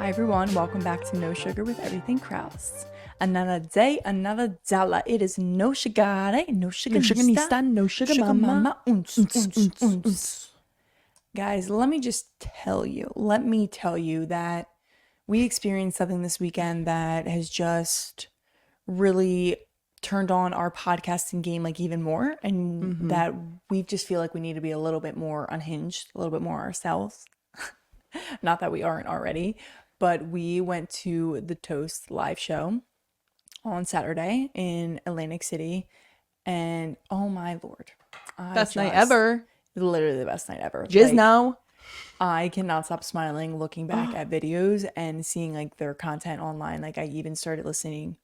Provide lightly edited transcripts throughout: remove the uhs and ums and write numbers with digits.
Hi everyone, welcome back to No Sugar with Everything Krause. Another day, another dollar. It is no sugar, no sugar, No sugar nista, no sugar mama. Guys, let me tell you that we experienced something this weekend that has just really turned on our podcasting game like even more, and that we just feel like we need to be a little bit more unhinged, a little bit more ourselves. Not that we aren't already, but we went to the Toast live show on Saturday in Atlantic City, and oh my lord, Best night ever. Literally the best night ever. Jizz now. I cannot stop smiling looking back at videos and seeing like their content online. Like I even started listening.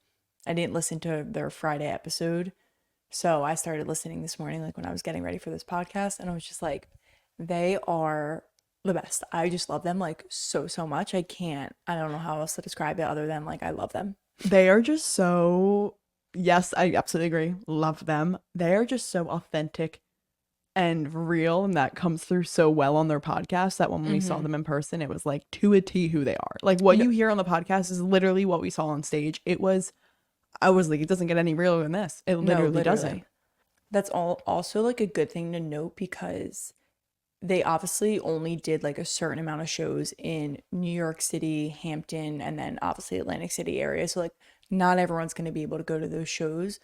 I didn't listen to their Friday episode, so I started listening this morning, like when I was getting ready for this podcast, and I was just like, they are the best. I just love them like so much. I don't know how else to describe it other than like I love them. They are just so, yes, I absolutely agree. Love them. They are just so authentic and real, and that comes through so well on their podcast that when we saw them in person, it was like to a T who they are. Like what you hear on the podcast is literally what we saw on stage. I was like, it doesn't get any realer than this. It literally doesn't. That's also like a good thing to note because they obviously only did like a certain amount of shows in New York City, Hampton, and then obviously Atlantic City area. So like not everyone's going to be able to go to those shows.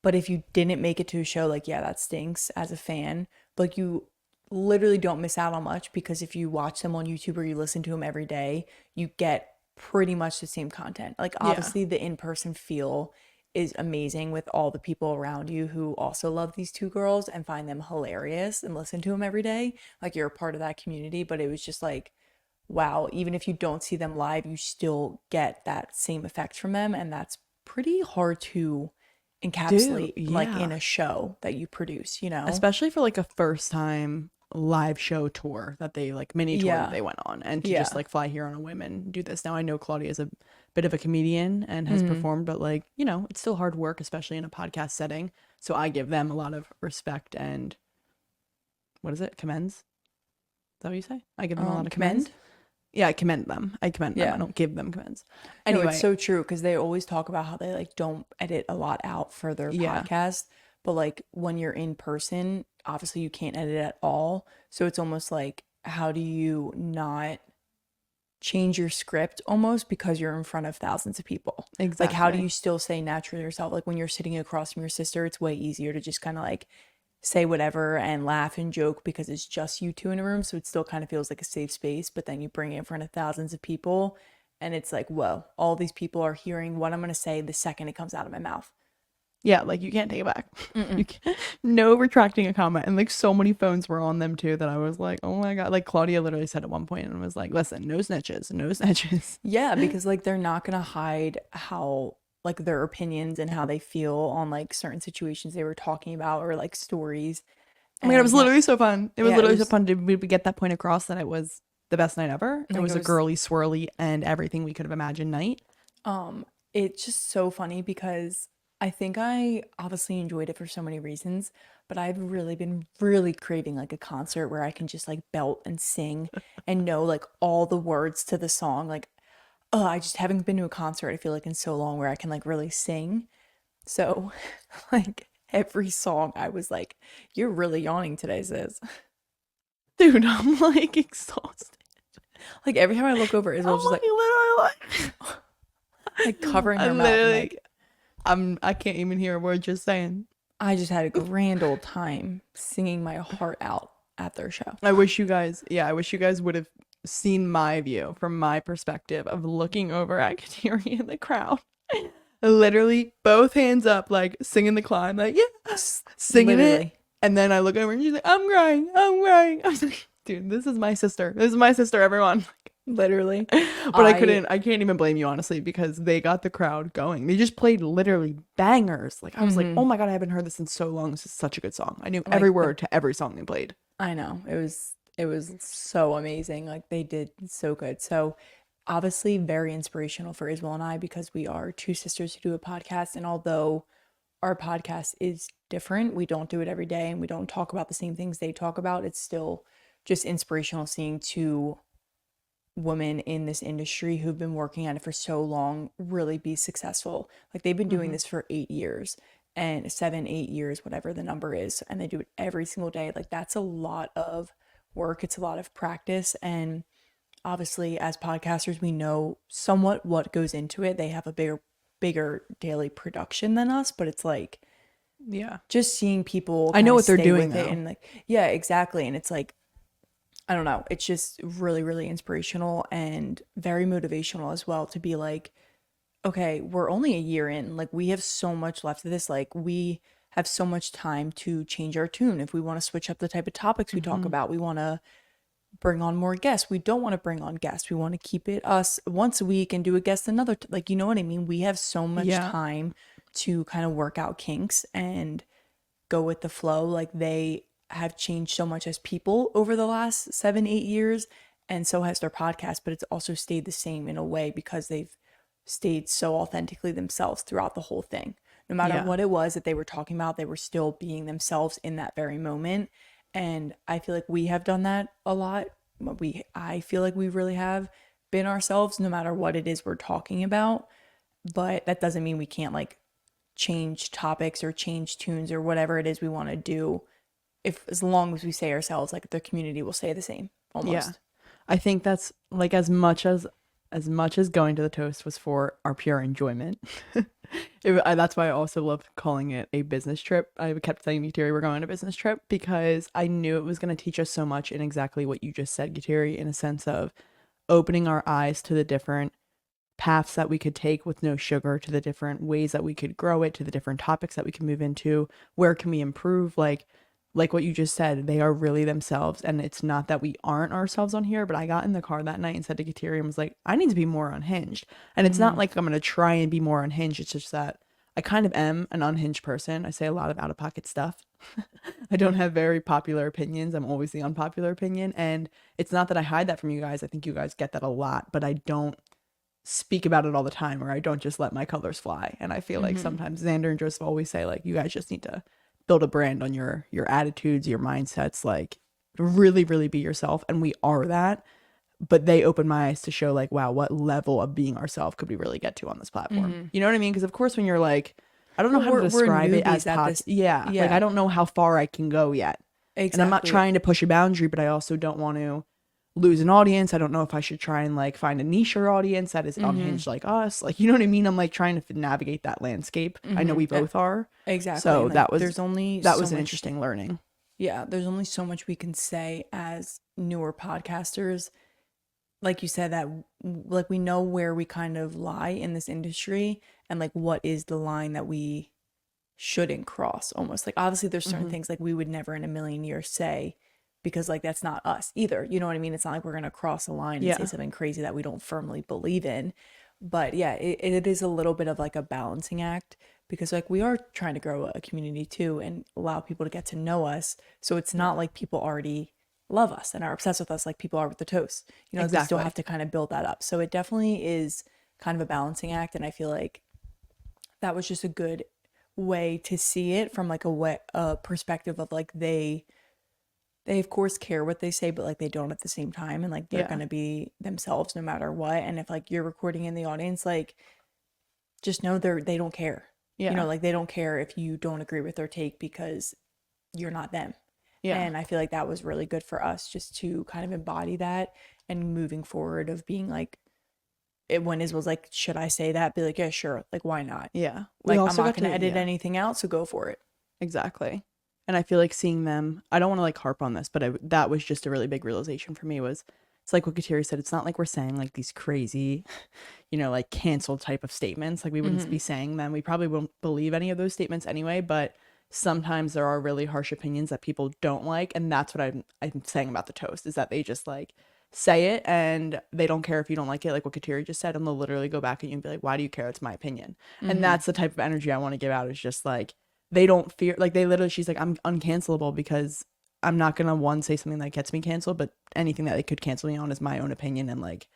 But if you didn't make it to a show, like, yeah, that stinks as a fan. But like, you literally don't miss out on much because if you watch them on YouTube or you listen to them every day, you get pretty much the same content. Like, obviously, the in-person feel is amazing with all the people around you who also love these two girls and find them hilarious and listen to them every day. Like, you're a part of that community. But it was just like, wow, even if you don't see them live, you still get that same effect from them. And that's pretty hard to encapsulate like in a show that you produce, you know? Especially for like a first time live show tour that they like mini tour that they went on, and to just like fly here on a whim and do this. Now I know Claudia is a bit of a comedian and has performed, but like, you know, it's still hard work, especially in a podcast setting. So I give them a lot of respect and what is it? Commends? Is that what you say? I give them a lot of commends. Yeah, I commend them. I don't give them commends. Anyway, no, it's so true because they always talk about how they like don't edit a lot out for their podcast, but like when you're in person, obviously you can't edit at all. So it's almost like, how do you not change your script almost because you're in front of thousands of people? Exactly. Like, how do you still say naturally yourself? Like when you're sitting across from your sister, it's way easier to just kind of like say whatever and laugh and joke because it's just you two in a room, so it still kind of feels like a safe space. But then you bring it in front of thousands of people and it's like, whoa, all these people are hearing what I'm going to say the second it comes out of my mouth. Yeah, like you can't take it back. You can't, no retracting a comment. And like so many phones were on them too that I was like, oh my god. Like Claudia literally said at one point and was like, listen, no snitches. Yeah, because like they're not gonna hide how like their opinions and how they feel on like certain situations they were talking about or like stories. I mean, it was literally so fun. It was literally so fun. Did we get that point across that it was the best night ever? It was a girly, swirly, and everything we could have imagined night. It's just so funny because I think I obviously enjoyed it for so many reasons, but I've really been really craving like a concert where I can just like belt and sing and know like all the words to the song. Like, oh, I just haven't been to a concert, I feel like, in so long where I can like really sing. So like every song I was like, you're really yawning today, sis. Dude, I'm like exhausted. Like every time I look over, Isabel's just like literally like covering her mouth. Like, I can't even hear a word you're saying. I just had a grand old time singing my heart out at their show. I wish you guys would have seen my view from my perspective of looking over at Kateri in the crowd. Literally both hands up, like singing the climb, like singing it. And then I look over and she's like, I'm crying. I was like, dude, this is my sister, everyone. Literally. But I can't even blame you, honestly, because they got the crowd going. They just played literally bangers. Like I was like, oh my god, I haven't heard this in so long. This is such a good song. I knew every word to every song they played. I know. It was so amazing. Like they did so good. So obviously very inspirational for Isabel and I because we are two sisters who do a podcast, and although our podcast is different, we don't do it every day and we don't talk about the same things they talk about, it's still just inspirational seeing two women in this industry who've been working at it for so long really be successful. Like they've been doing this for 8 years and 7, 8 years, whatever the number is, and they do it every single day. Like that's a lot of work. It's a lot of practice. And obviously as podcasters, we know somewhat what goes into it. They have a bigger daily production than us, but it's like Yeah. just seeing people I know kinda what they're stay doing with it though. and like, yeah, exactly. And it's like, I don't know, it's just really, really inspirational and very motivational as well to be like, okay, we're only a year in. Like we have so much left of this. Like we have so much time to change our tune. If we want to switch up the type of topics we talk about, we want to bring on more guests. We don't want to bring on guests. We want to keep it us once a week and do a guest another like, you know what I mean? We have so much Yeah. time to kind of work out kinks and go with the flow. Like they have changed so much as people over the last 7, 8 years, and so has their podcast, but it's also stayed the same in a way because they've stayed so authentically themselves throughout the whole thing. No matter Yeah. what it was that they were talking about, they were still being themselves in that very moment. And I feel like we have done that a lot. I feel like we really have been ourselves no matter what it is we're talking about. But that doesn't mean we can't like change topics or change tunes or whatever it is we want to do, if as long as we say ourselves, like the community will say the same Yeah. almost. I think that's like as much as going to the toast was for our pure enjoyment. That's why I also love calling it a business trip. I kept saying to Guteri, we're going on a business trip because I knew it was going to teach us so much in exactly what you just said, Guteri, in a sense of opening our eyes to the different paths that we could take with no sugar, to the different ways that we could grow it, to the different topics that we can move into. Where can we improve? Like what you just said, they are really themselves, and it's not that we aren't ourselves on here. But I got in the car that night and said to Kateri, and was like, I need to be more unhinged. And it's not like I'm gonna try and be more unhinged. It's just that I kind of am an unhinged person. I say a lot of out of pocket stuff. I don't have very popular opinions. I'm always the unpopular opinion, and it's not that I hide that from you guys. I think you guys get that a lot, but I don't speak about it all the time, or I don't just let my colors fly. And I feel like sometimes Xander and Joseph always say like, you guys just need to build a brand on your attitudes, your mindsets, like really, really be yourself. And we are that. But they opened my eyes to show like, wow, what level of being ourselves could we really get to on this platform? You know what I mean? Because of course when you're like, I don't know Well, how to we're describe it as newbies at this. yeah, like Yeah, I don't know how far I can go yet. And I'm not exactly. trying to push a boundary, but I also don't want to lose an audience. I don't know if I should try and like find a niche audience that is unhinged like us. Like, you know what I mean? I'm like trying to navigate that landscape. I know we both are. Exactly. So And like there's only that so was an much, interesting learning. yeah, there's only so much we can say as newer podcasters. Like you said, that like we know where we kind of lie in this industry and like what is the line that we shouldn't cross almost. Like obviously there's certain things like we would never in a million years say because like that's not us either. You know what I mean? It's not like we're gonna cross a line and say Yeah. something crazy that we don't firmly believe in. But yeah, it is a little bit of like a balancing act because like we are trying to grow a community too and allow people to get to know us. So it's not like people already love us and are obsessed with us like people are with the toast. You know, like we still Exactly. have to kind of build that up. So it definitely is kind of a balancing act. And I feel like that was just a good way to see it from like a perspective of like they of course care what they say, but like they don't at the same time, and like they're Yeah. gonna be themselves no matter what. And if like you're recording in the audience, like just know they don't care. You know, Yeah. like they don't care if you don't agree with their take because you're not them. Yeah. And I feel like that was really good for us just to kind of embody that and moving forward of being like when Isabel's like, should I say that? Be like, yeah, sure. Like, why not? Yeah. We Like, I'm also not got gonna to, edit yeah, anything out, so go for it. exactly. And I feel like seeing them, I don't want to like harp on this, but that was just a really big realization for me. Was it's like what Kateri said, it's not like we're saying like these crazy, like cancel type of statements. Like we wouldn't be saying them. We probably won't believe any of those statements anyway, but sometimes there are really harsh opinions that people don't like. And that's what I'm saying about the toast, is that they just like say it and they don't care if you don't like it, like what Kateri just said, and they'll literally go back at you and be like, why do you care? It's my opinion. And that's the type of energy I want to give out, is just like, they don't fear, like they literally, she's like, I'm uncancelable because I'm not gonna say something that gets me canceled, but anything that they could cancel me on is my own opinion, and like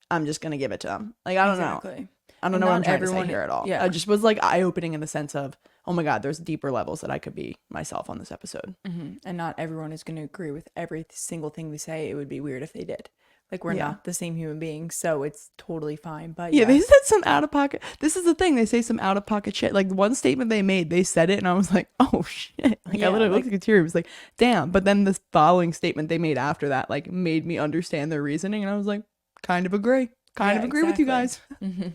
I'm just gonna give it to them. Like I don't know. Exactly. I don't And know what I'm not trying to say everyone, here at all. yeah. I just was like eye opening in the sense of, oh my God, there's deeper levels that I could be myself on this episode. And not everyone is going to agree with every single thing we say. It would be weird if they did. Like, we're not the same human beings, so it's totally fine. But yeah, yes. they said some out of pocket. This is the thing. They say some out of pocket shit. Like one statement they made, they said it, and I was like, oh shit. Like I Yeah, literally like, looked at Katia, was like, damn. But then this following statement they made after that, like, made me understand their reasoning, and I was like, kind of agree. Kind yeah, of agree with you exactly. guys.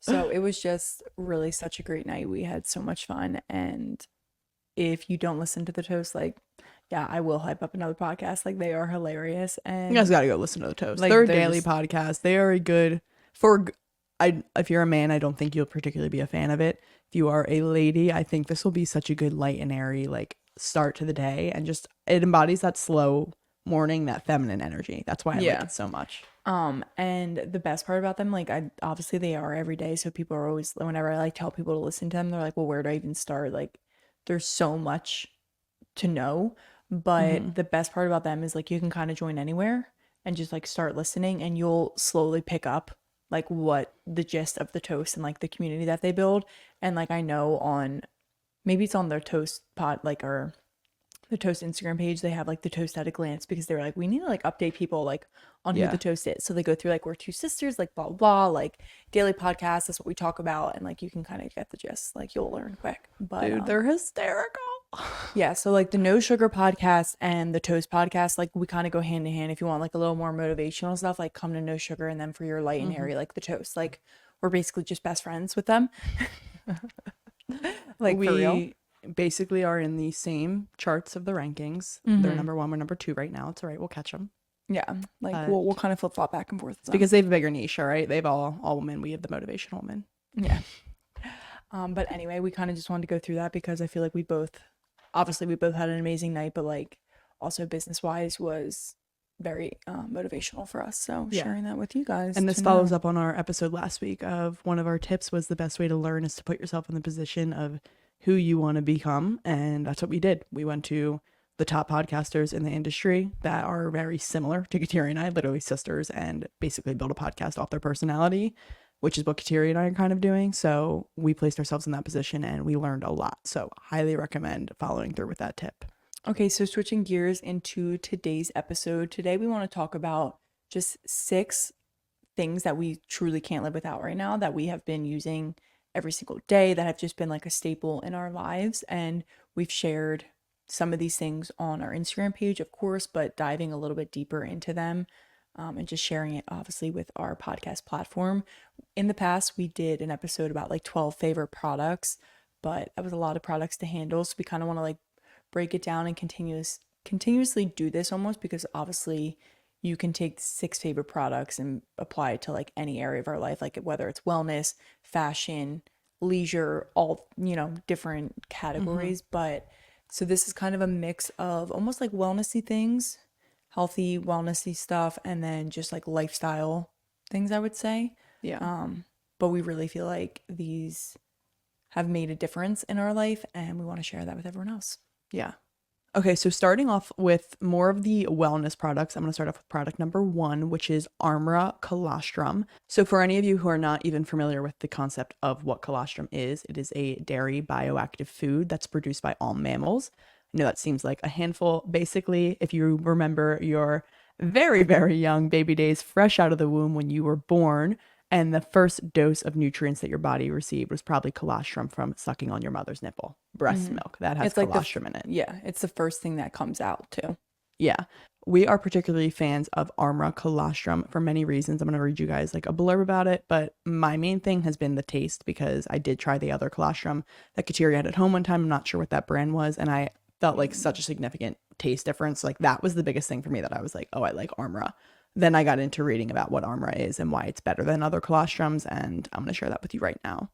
So it was just really such a great night. We had so much fun. And if you don't listen to the toast, like, yeah, I will hype up another podcast. Like, they are hilarious. You guys And got to go listen to the Toast. like, They're a they're daily just, podcast. They are a good for. I if you're a man, I don't think you'll particularly be a fan of it. If you are a lady, I think this will be such a good light and airy like start to the day, and just it embodies that slow morning, that feminine energy. That's why I like yeah. it so much. And the best part about them, like, I obviously they are every day. So people are always, whenever I like tell people to listen to them, they're like, well, where do I even start? Like, there's so much to know. But the best part about them is like you can kind of join anywhere and just like start listening, and you'll slowly pick up like what the gist of the toast and like the community that they build. And like, I know on, maybe it's on their toast pod, like, or the toast Instagram page, they have like the toast at a glance, because they were like, we need to like update people like on who the Yeah, toast is. So they go through like, we're two sisters, like blah blah, like daily podcast, that's what we talk about. And like, you can kind of get the gist, like you'll learn quick. But dude, they're hysterical. yeah, so like the No Sugar podcast and the Toast podcast, like we kind of go hand in hand. If you want like a little more motivational stuff, like come to No Sugar, and then for your light and airy, like the Toast, like we're basically just best friends with them. Like, for real. We basically are in the same charts of the rankings. They're number one, we're number two right now. It's all right, we'll catch them. Yeah, like But we'll kind of flip flop back and forth. it's because they have a bigger niche, all right? They've all women. We have the motivational women. Yeah. But anyway, we kind of just wanted to go through that because I feel like we both, obviously we both had an amazing night, but like also business wise was very motivational for us. So Yeah. sharing that with you guys. And this to follows know. up on our episode last week of one of our tips was the best way to learn is to put yourself in the position of who you want to become. And that's what we did. We went to the top podcasters in the industry that are very similar to Kateri and I, literally sisters, and basically build a podcast off their personality, which is what Kateri and I are kind of doing. So we placed ourselves in that position and we learned a lot. So highly recommend following through with that tip. Okay, so switching gears into today's episode. Today we want to talk about just 6 things that we truly can't live without right now, that we have been using every single day, that have just been like a staple in our lives. And we've shared some of these things on our Instagram page, of course, but diving a little bit deeper into them, and just sharing it obviously with our podcast platform. In the past, we did an episode about like 12 favorite products, but that was a lot of products to handle. So we kind of want to like break it down and continuously do this almost, because obviously you can take 6 favorite products and apply it to like any area of our life, like whether it's wellness, fashion, leisure, all, different categories. But so this is kind of a mix of almost like wellnessy things, healthy wellnessy stuff, and then just like lifestyle things, I would say. Yeah. But we really feel like these have made a difference in our life, and we want to share that with everyone else. Yeah. Okay, so starting off with more of the wellness products, I'm going to start off with product number 1, which is Armra colostrum. So for any of you who are not even familiar with the concept of what colostrum is, it is a dairy bioactive food that's produced by all mammals. I know that seems like a handful. Basically, if you remember your very, very young baby days fresh out of the womb when you were born, and the first dose of nutrients that your body received was probably colostrum from sucking on your mother's nipple, breast milk. That has It's like colostrum in it. yeah, it's the first thing that comes out too. Yeah. We are particularly fans of Armra colostrum for many reasons. I'm going to read you guys like a blurb about it, but my main thing has been the taste, because I did try the other colostrum that Kateri had at home one time. I'm not sure what that brand was, and I felt like such a significant taste difference. Like that was the biggest thing for me, that I was like, oh, I like Armra. Then I got into reading about what Armra is and why it's better than other colostrums, and I'm going to share that with you right now.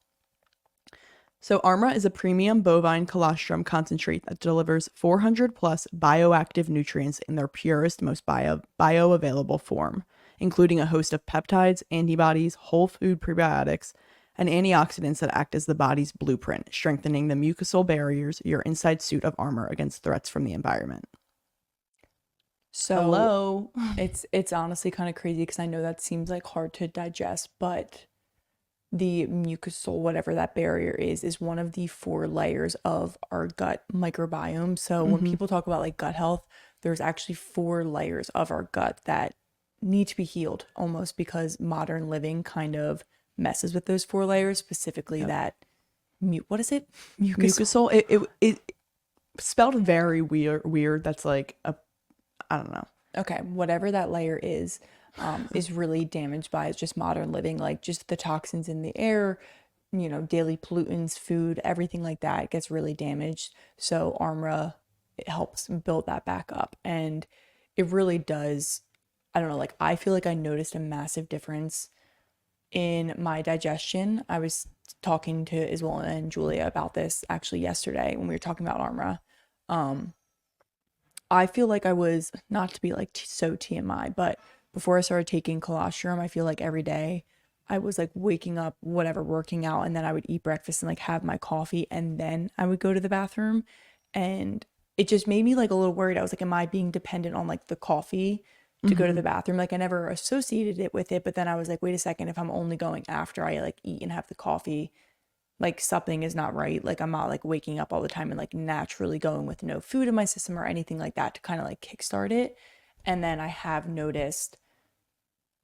So Armra is a premium bovine colostrum concentrate that delivers 400 plus bioactive nutrients in their purest, most bioavailable form, including a host of peptides, antibodies, whole food prebiotics, and antioxidants that act as the body's blueprint, strengthening the mucosal barriers, your inside suit of armor against threats from the environment. So Hello. it's honestly kind of crazy, because I know that seems like hard to digest, but the mucosal, whatever that barrier is one of the 4 layers of our gut microbiome. So when people talk about like gut health, there's actually 4 layers of our gut that need to be healed almost because modern living kind of messes with those 4 layers, specifically Yep. that what is it? Mucus. Mucosal. It spelled very weird. That's like a, I don't know. Okay, whatever that layer is really damaged by just modern living, like just the toxins in the air, daily pollutants, food, everything like that gets really damaged. So Armra, it helps build that back up. And it really does, I don't know, like I feel like I noticed a massive difference in my digestion. I was talking to Isabel and Julia about this actually yesterday when we were talking about Armra. Um, I feel like I was, not to be like so TMI, but before I started taking colostrum, I feel like every day I was like waking up, whatever, working out, and then I would eat breakfast and like have my coffee, and then I would go to the bathroom. And it just made me like a little worried. I was like, am I being dependent on like the coffee to go to the bathroom? Like I never associated it with it, but then I was like, wait a second, if I'm only going after I like eat and have the coffee, like something is not right. Like I'm not like waking up all the time and like naturally going with no food in my system or anything like that to kind of like kickstart it. And then I have noticed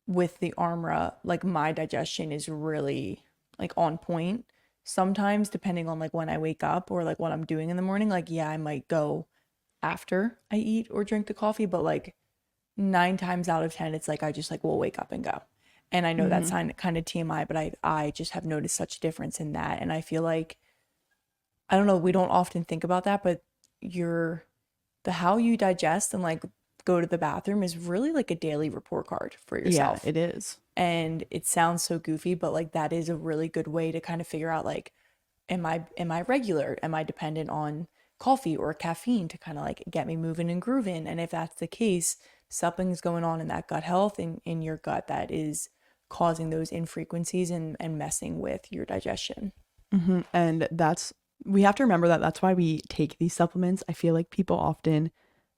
with the Armra, like my digestion is really like on point. Sometimes depending on like when I wake up or like what I'm doing in the morning, like yeah, I might go after I eat or drink the coffee, but like 9 times out of 10, it's like I just like will wake up and go. And I know that's kind of TMI, but I just have noticed such a difference in that. And I feel like, I don't know, we don't often think about that, but your the how you digest and like go to the bathroom is really like a daily report card for Yeah, yourself. it is. And it sounds so goofy, but like that is a really good way to kind of figure out like, am I regular? Am I dependent on coffee or caffeine to kind of like get me moving and grooving? And if that's the case, something's going on in that gut health in your gut that is causing those infrequencies and messing with your digestion. And we have to remember that that's why we take these supplements. I feel like people often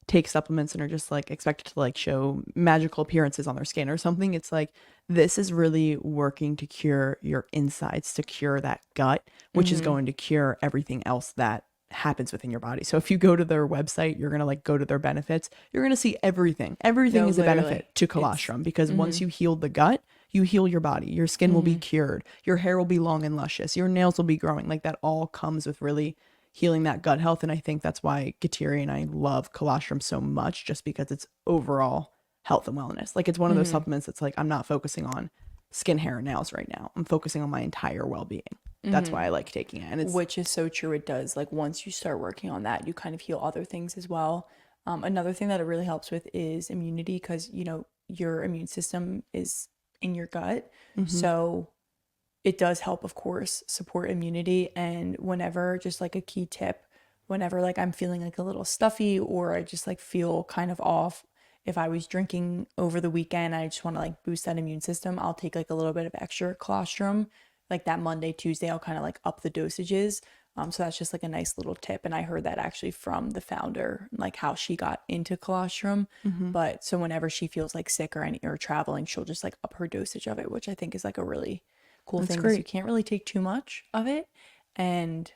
take supplements and are just like expected to like show magical appearances on their skin or something. It's like this is really working to cure your insides, to cure that gut, which is going to cure everything else that happens within your body. So if you go to their website, you're going to like go to their benefits, you're going to see everything. Everything No, is a literally. benefit to It's colostrum because once you heal the gut, you heal your body. Your skin will be cured. Your hair will be long and luscious. Your nails will be growing. Like that all comes with really healing that gut health. And I think that's why Gatiri and I love colostrum so much, just because it's overall health and wellness. Like it's one of those supplements that's like, I'm not focusing on skin, hair, and nails right now. I'm focusing on my entire well-being. That's why I like taking it. And it's, which is so true. It does. Like once you start working on that, you kind of heal other things as well. Another thing that it really helps with is immunity because, your immune system is in your gut. So it does help, of course, support immunity. And whenever, just like a key tip, whenever like I'm feeling like a little stuffy or I just like feel kind of off, if I was drinking over the weekend, I just want to like boost that immune system, I'll take like a little bit of extra colostrum. Like that Monday, Tuesday, I'll kind of like up the dosages. So that's just like a nice little tip. And I heard that actually from the founder, like how she got into colostrum. But so whenever she feels like sick or traveling, she'll just like up her dosage of it, which I think is like a really cool that's thing is you great. can't really take too much of it. And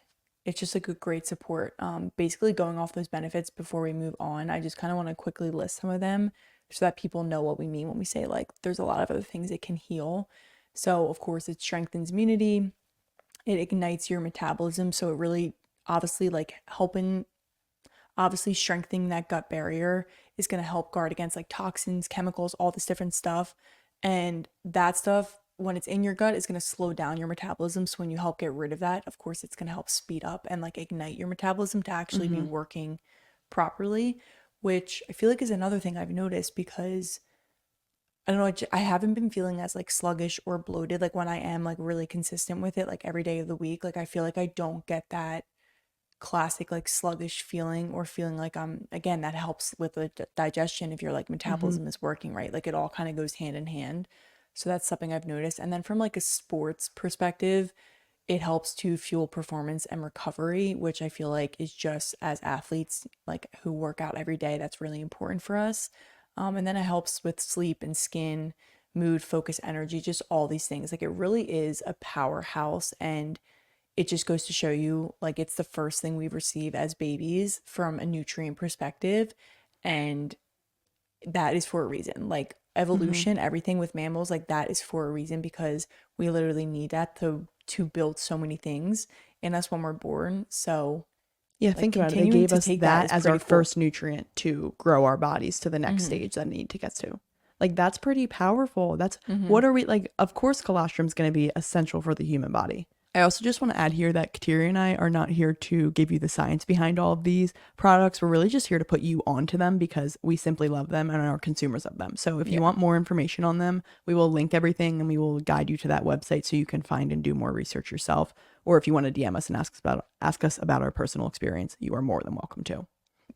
it's just like a great support. Basically going off those benefits before we move on, I just kind of want to quickly list some of them so that people know what we mean when we say like there's a lot of other things it can heal. So of course it strengthens immunity, it ignites your metabolism. So it really obviously like helping obviously strengthening that gut barrier is going to help guard against like toxins, chemicals, all this different stuff. And that stuff, when it's in your gut, is going to slow down your metabolism. So when you help get rid of that, of course, it's going to help speed up and like ignite your metabolism to actually be working properly, which I feel like is another thing I've noticed because I don't know, I haven't been feeling as like sluggish or bloated. Like when I am like really consistent with it, like every day of the week, like I feel like I don't get that classic like sluggish feeling or feeling like I'm again that helps with the digestion if your like metabolism is working right, like it all kind of goes hand in hand. So that's something I've noticed. And then from like a sports perspective, it helps to fuel performance and recovery, which I feel like is just as athletes like who work out every day, that's really important for us. And then it helps with sleep and skin, mood, focus, energy, just all these things. Like it really is a powerhouse. And it just goes to show you like it's the first thing we receive as babies from a nutrient perspective, and that is for a reason. Like evolution, everything with mammals, like that is for a reason, because we literally need that to build so many things in us when we're born. So Yeah, like think about it. They continuing gave to us take that that is as our pretty cool. first nutrient to grow our bodies to the next Mm-hmm. stage that need to get to. Like that's pretty powerful. That's Mm-hmm. what are we like? Of course, colostrum's going to be essential for the human body. I also just want to add here that Kateri and I are not here to give you the science behind all of these products. We're really just here to put you onto them because we simply love them and are consumers of them. So if you Yeah. want more information on them, we will link everything and we will guide you to that website so you can find and do more research yourself. Or if you want to DM us and ask us about our personal experience, you are more than welcome to.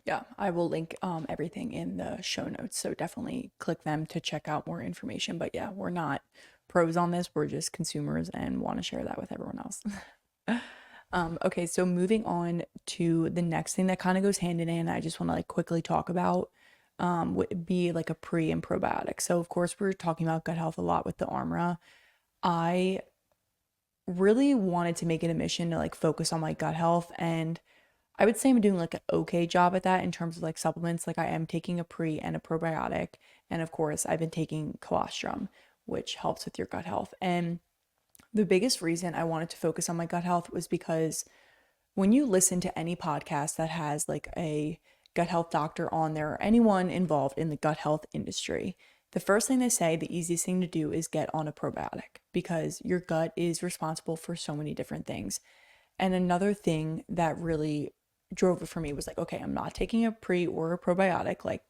Yeah, I will link everything in the show notes. So definitely click them to check out more information. But yeah, we're not pros on this. We're just consumers and want to share that with everyone else. Okay, so moving on to the next thing that kind of goes hand in hand, I just want to like quickly talk about would be like a pre and probiotic. So of course we're talking about gut health a lot with the Armra. I really wanted to make it a mission to like focus on my gut health, and I would say I'm doing like an okay job at that in terms of like supplements. Like I am taking a pre and a probiotic, and of course I've been taking colostrum, which helps with your gut health. And the biggest reason I wanted to focus on my gut health was because when you listen to any podcast that has like a gut health doctor on there or anyone involved in the gut health industry, the first thing they say, the easiest thing to do is get on a probiotic, because your gut is responsible for so many different things. And another thing that really drove it for me was like, okay, I'm not taking a pre or a probiotic, like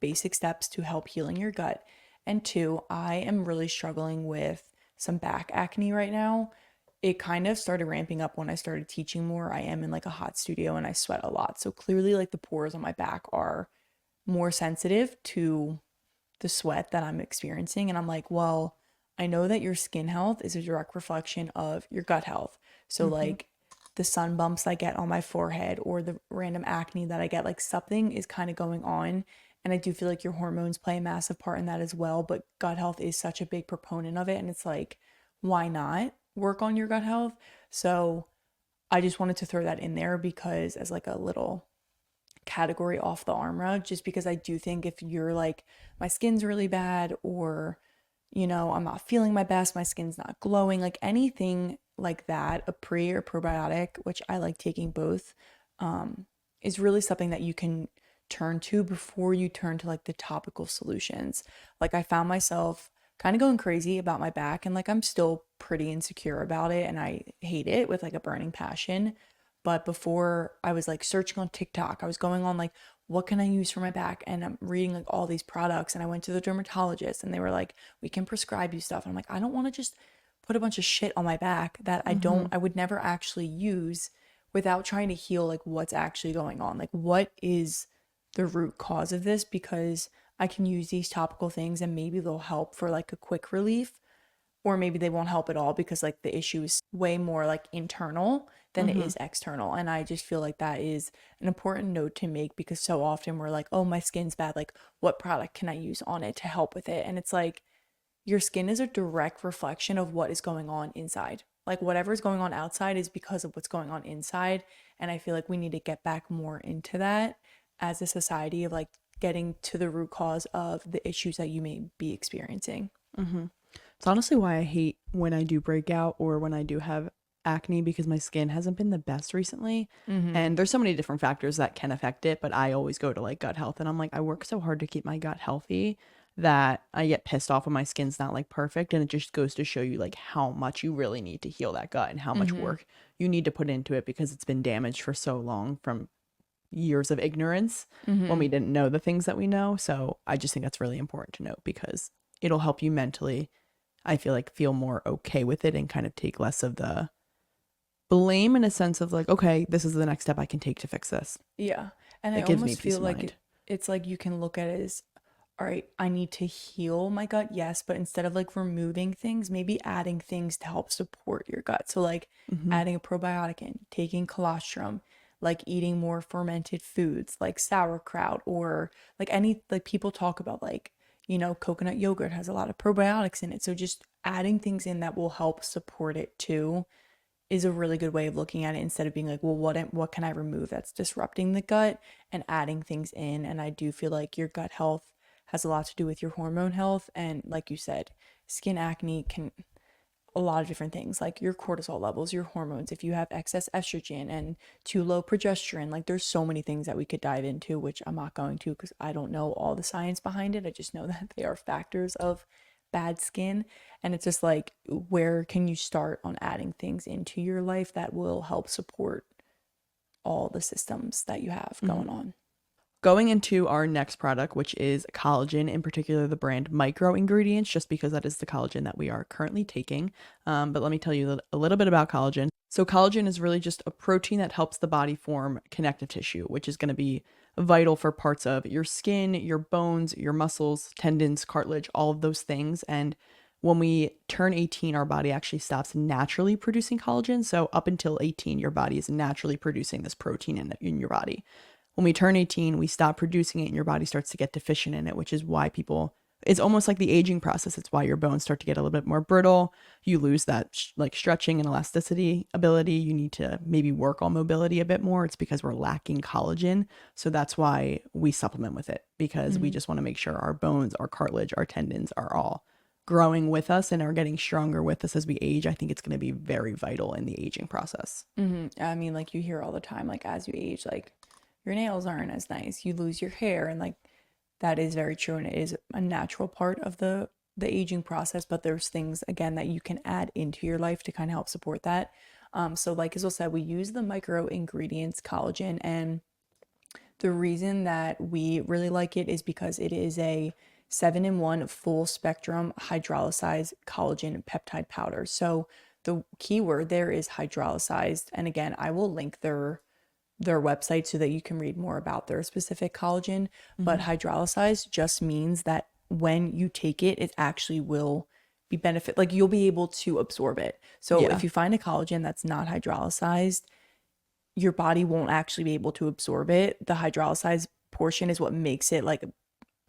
basic steps to help healing your gut. And two, I am really struggling with some back acne right now. It kind of started ramping up when I started teaching more. I am in like a hot studio and I sweat a lot. So clearly, like the pores on my back are more sensitive to the sweat that I'm experiencing. And I'm like, well, I know that your skin health is a direct reflection of your gut health. So, Mm-hmm. like the sun bumps I get on my forehead or the random acne that I get, like something is kind of going on. And I do feel like your hormones play a massive part in that as well. But gut health is such a big proponent of it. And it's like, why not work on your gut health? So, I just wanted to throw that in there because as like a little category off the Armra, just because I do think if you're like, my skin's really bad, or, you know, I'm not feeling my best, my skin's not glowing, like anything like that, a pre or probiotic, which I like taking both, is really something that you can turn to before you turn to like the topical solutions. Like I found myself kind of going crazy about my back, and like I'm still pretty insecure about it and I hate it with like a burning passion. But before I was like searching on TikTok, I was going on like, what can I use for my back? And I'm reading like all these products. And I went to the dermatologist and they were like, we can prescribe you stuff. And I'm like, I don't want to just put a bunch of shit on my back that Mm-hmm. I would never actually use without trying to heal like what's actually going on. Like, what is the root cause of this? Because I can use these topical things and maybe they'll help for like a quick relief, or maybe they won't help at all because like the issue is way more like internal than it Mm-hmm. is external. And I just feel like that is an important note to make, because so often we're like, oh, my skin's bad, like what product can I use on it to help with it? And it's like, your skin is a direct reflection of what is going on inside. Like whatever's going on outside is because of what's going on inside. And I feel like we need to get back more into that as a society, of like getting to the root cause of the issues that you may be experiencing. Mm-hmm. It's honestly why I hate when I do break out or when I do have acne because my skin hasn't been the best recently. Mm-hmm. And there's so many different factors that can affect it, but I always go to like gut health and I'm like, I work so hard to keep my gut healthy that I get pissed off when my skin's not like perfect. And it just goes to show you like how much you really need to heal that gut and how much Mm-hmm. work you need to put into it because it's been damaged for so long from years of ignorance when Mm-hmm. we didn't know the things that we know. So I just think that's really important to note because it'll help you mentally, I feel like, feel more okay with it and kind of take less of the blame in a sense of like, okay, this is the next step I can take to fix this. Yeah. And I It gives me almost peace feel of like mind. it's like you can look at it as, all right, I need to heal my gut, yes, but instead of like removing things, maybe adding things to help support your gut. So like Mm-hmm. adding a probiotic in, taking colostrum, like eating more fermented foods like sauerkraut, or like any, like people talk about like, you know, coconut yogurt has a lot of probiotics in it. So just adding things in that will help support it too is a really good way of looking at it, instead of being like, well, what can I remove that's disrupting the gut, and adding things in. And I do feel like your gut health has a lot to do with your hormone health. And like you said, skin acne can a lot of different things, like your cortisol levels, your hormones, if you have excess estrogen and too low progesterone. Like there's so many things that we could dive into, which I'm not going to because I don't know all the science behind it. I just know that they are factors of bad skin. And it's just like, where can you start on adding things into your life that will help support all the systems that you have going on? Going into our next product, which is collagen, in particular the brand Micro Ingredients, just because that is the collagen that we are currently taking. But let me tell you a little bit about collagen. So collagen is really just a protein that helps the body form connective tissue, which is going to be vital for parts of your skin, your bones, your muscles, tendons, cartilage, all of those things. And when we turn 18, our body actually stops naturally producing collagen. So up until 18, your body is naturally producing this protein in your body. When we turn 18, we stop producing it and your body starts to get deficient in it, which is why it's almost like the aging process. It's why your bones start to get a little bit more brittle. You lose that like stretching and elasticity ability. You need to maybe work on mobility a bit more. It's because we're lacking collagen. So that's why we supplement with it, because we just want to make sure our bones, our cartilage, our tendons are all growing with us and are getting stronger with us as we age. I think it's going to be very vital in the aging process. I mean, like you hear all the time, like as you age, like your nails aren't as nice, you lose your hair, and like that is very true, and it is a natural part of the aging process. But there's things again that you can add into your life to kind of help support that. So like Isabel said, we use the micro ingredients collagen, and the reason that we really like it is because it is a 7-in-1 full spectrum hydrolyzed collagen peptide powder. So the key word there is hydrolyzed, and again, I will link their website so that you can read more about their specific collagen. But hydrolyzed just means that when you take it, it actually will be benefit, like you'll be able to absorb it. So Yeah. if you find a collagen that's not hydrolyzed, your body won't actually be able to absorb it. The hydrolyzed portion is what makes it like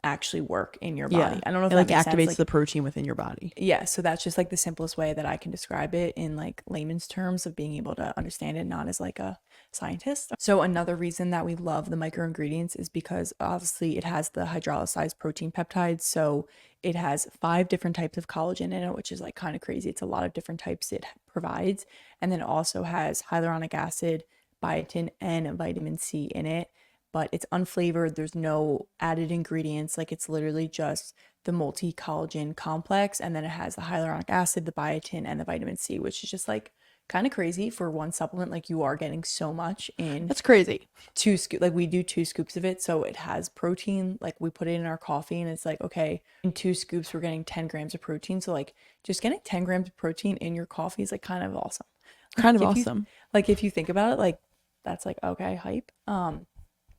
actually work in your Yeah. body. I don't know if It that like makes sense. activates Like, the protein within your body. yeah, so that's just like the simplest way that I can describe it in like layman's terms of being able to understand it, not as like a scientist. So another reason that we love the micro ingredients is because obviously it has the hydrolyzed protein peptides. So it has 5 different types of collagen in it, which is like kind of crazy. It's a lot of different types it provides. And then it also has hyaluronic acid, biotin, and vitamin C in it. But it's unflavored. There's no added ingredients. Like it's literally just the multi collagen complex, and then it has the hyaluronic acid, the biotin, and the vitamin C, which is just like kind of crazy for one supplement. Like you are getting so much in That's crazy. 2 scoop. Like we do 2 scoops of it, so it has protein. Like we put it in our coffee, and it's like, okay, in 2 scoops we're getting 10 grams of protein. So like just getting 10 grams of protein in your coffee is like kind of awesome. Kind of If you awesome. like, if you think about it, like that's like okay, hype.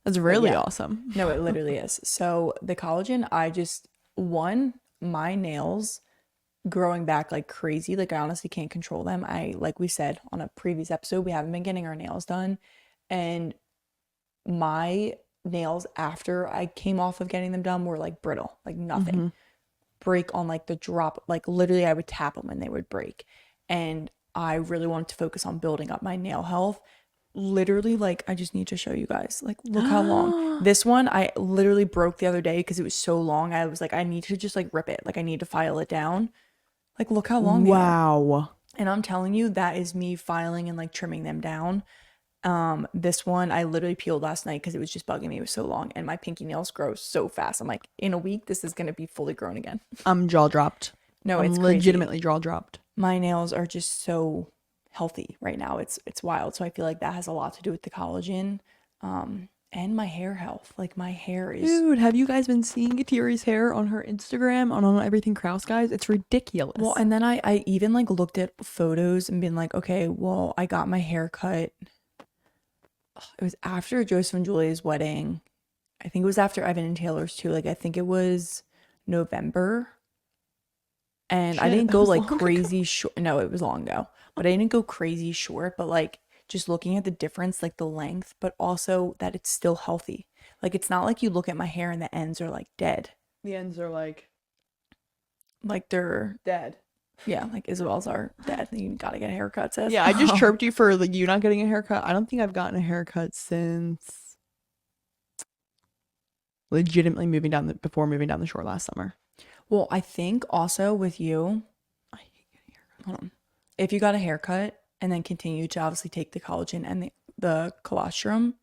That's But really yeah, awesome. no, it literally is. So the collagen, I just, one, my nails growing back like crazy. Like I honestly can't control them. Like we said on a previous episode, we haven't been getting our nails done. And my nails after I came off of getting them done were like brittle, like nothing. Break on like the drop, like literally I would tap them and they would break. And I really wanted to focus on building up my nail health. Literally, like I just need to show you guys, like look how long this one I literally broke the other day because it was so long. I was like, I need to just like rip it, like I need to file it down. Like look how long they are. Wow. And I'm telling you, that is me filing and like trimming them down. This one I literally peeled last night because it was just bugging me. It was so long, and my pinky nails grow so fast. I'm like, in a week this is gonna be fully grown again. I'm jaw dropped. No, I'm it's crazy. legitimately jaw dropped. My nails are just so healthy right now. It's wild. So I feel like that has a lot to do with the collagen, and my hair health. Like my hair is, Dude, have you guys been seeing Katiri's hair on her Instagram on Everything Krause, guys? It's ridiculous. well, and then I even like looked at photos and been like, okay, well, I got my hair cut. It was after Joseph and Julia's wedding. I think it was after Evan and Taylor's too. Like I think it was November. And I Shit, didn't that go was like long crazy short. No, it was long ago. But I didn't go crazy short, but like just looking at the difference, like the length, but also that it's still healthy. Like it's not like you look at my hair and the ends are like dead. The ends are like Like they're, dead. yeah, like Isabel's are dead. You gotta get a haircut, sis. Yeah, I just chirped you for like you not getting a haircut. I don't think I've gotten a haircut since legitimately before moving down the shore last summer. Well, I think also with you, I hate getting haircuts. hold on, if you got a haircut and then continue to obviously take the collagen and the colostrum,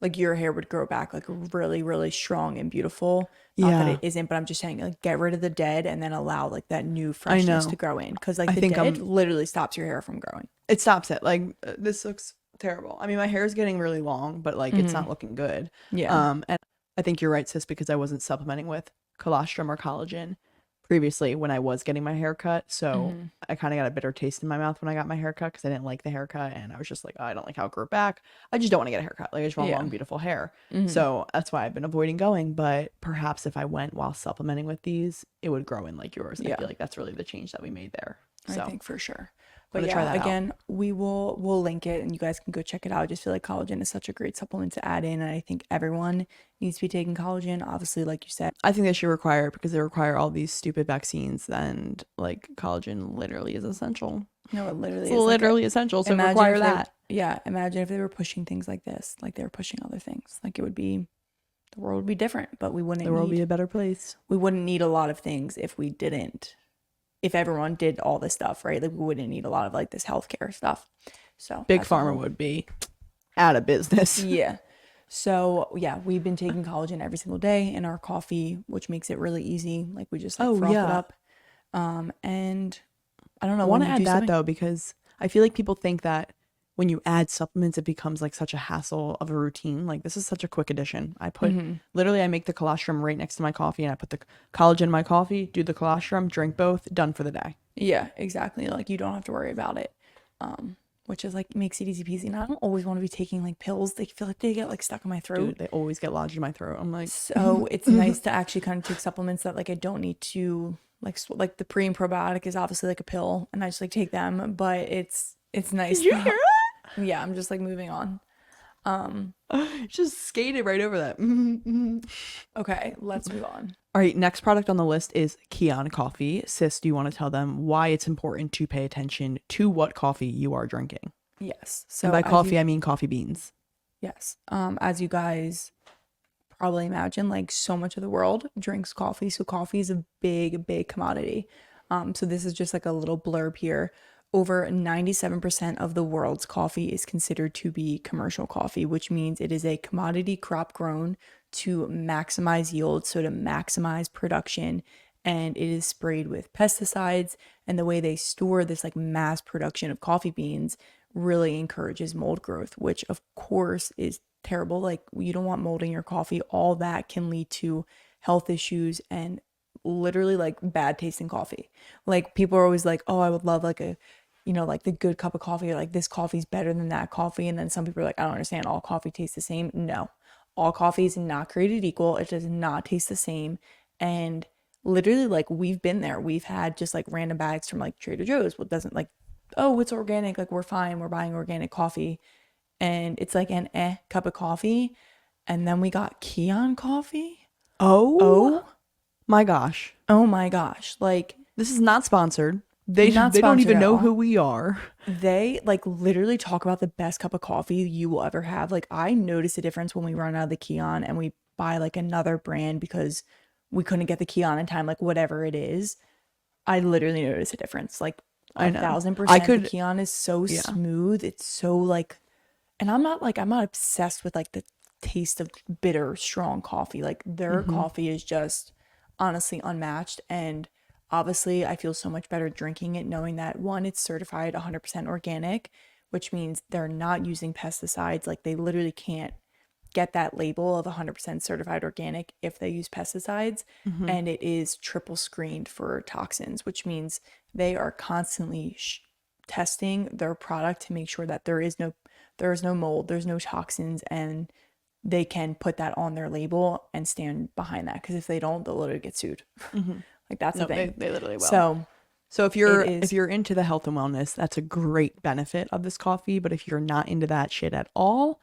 like your hair would grow back like really, really strong and beautiful. Not that it Yeah, isn't, but I'm just saying like get rid of the dead and then allow like that new I freshness to know. grow in. Because like I the think dead literally stops your hair from growing. it stops it. Like this looks terrible. I mean, my hair is getting really long, but like it's not looking good. Yeah. And I think you're right, sis, because I wasn't supplementing with colostrum or collagen previously when I was getting my hair cut. So I kind of got a bitter taste in my mouth when I got my hair cut because I didn't like the haircut and I was just like, oh, I don't like how it grew back. I just don't want to get a haircut. Like I just want Yeah. long, beautiful hair. So that's why I've been avoiding going. But perhaps if I went while supplementing with these, it would grow in like yours. I Yeah. feel like that's really the change that we made there. I So think for sure. I'm But gonna try yeah, that out. again, we'll link it and you guys can go check it out. I just feel like collagen is such a great supplement to add in, and I think everyone needs to be taking collagen. Obviously, like you said. I think they should require it because they require all these stupid vaccines and like collagen literally is essential. No, it literally It's is like literally essential. So imagine require if that. yeah, imagine if they were pushing things like this, like they were pushing other things. Like it would be the world would be different, but The world would be a better place. we wouldn't need a lot of things if everyone did all this stuff, right? Like we wouldn't need a lot of like this healthcare stuff. So Big that's a Pharma whole- would be out of business. Yeah. So yeah, we've been taking collagen every single day in our coffee, which makes it really easy. Like we just like froth it up. And I don't know. I want when to you add do that something- though because I feel like people think that when you add supplements, it becomes like such a hassle of a routine. Like this is such a quick addition. I put literally I make the colostrum right next to my coffee and I put the collagen in my coffee, do the colostrum, drink both, done for the day. Yeah, exactly. Like you don't have to worry about it. Which is like makes it easy peasy. And I don't always want to be taking like pills. They feel like they get like stuck in my throat. Dude, they always get lodged in my throat. I'm like, So it's nice to actually kind of take supplements that like I don't need to like the pre and probiotic is obviously like a pill and I just like take them, but it's nice. did you hear that? Yeah, I'm just like moving on. Just skated right over that. Okay, let's move on. All right, next product on the list is Kion coffee. Sis, do you want to tell them why it's important to pay attention to what coffee you are drinking? Yes. So So by as coffee, you- I mean coffee beans. yes. As you guys probably imagine, like so much of the world drinks coffee. So coffee is a big, big commodity. So this is just like a little blurb here. Over 97% of the world's coffee is considered to be commercial coffee, which means it is a commodity crop grown to maximize yield, so to maximize production, and it is sprayed with pesticides. And the way they store this like mass production of coffee beans really encourages mold growth, which of course is terrible. Like you don't want mold in your coffee. All that can lead to health issues and literally like bad tasting coffee. Like people are always like, oh, I would love like a, like the good cup of coffee, or like this coffee's better than that coffee. And then some people are like, I don't understand, all coffee tastes the same. No, all coffee is not created equal. It does not taste the same. And literally like we've been there. We've had just like random bags from like Trader Joe's. What doesn't like, oh, it's organic. Like we're fine. We're buying organic coffee. And it's like an cup of coffee. And then we got Kion coffee. Oh my gosh. Oh my gosh. Like This is not sponsored. They Not don't sponsored even at know all. who we are. they like literally talk about the best cup of coffee you will ever have. Like I notice a difference when we run out of the Kion and we buy like another brand because we couldn't get the Kion in time, like whatever it is. I literally notice a difference. Like I know. 1,000%. could- The Kion is so yeah. smooth. It's so like, and I'm not obsessed with like the taste of bitter, strong coffee. Like their coffee is just honestly unmatched. And obviously, I feel so much better drinking it, knowing that one, it's certified 100% organic, which means they're not using pesticides. Like they literally can't get that label of 100% certified organic if they use pesticides. And it is triple screened for toxins, which means they are constantly testing their product to make sure that there is no mold, there's no toxins, and they can put that on their label and stand behind that. Because if they don't, they'll literally get sued. Like that's the thing. They literally will. So if you're it is- if you're into the health and wellness, that's a great benefit of this coffee. But if you're not into that shit at all,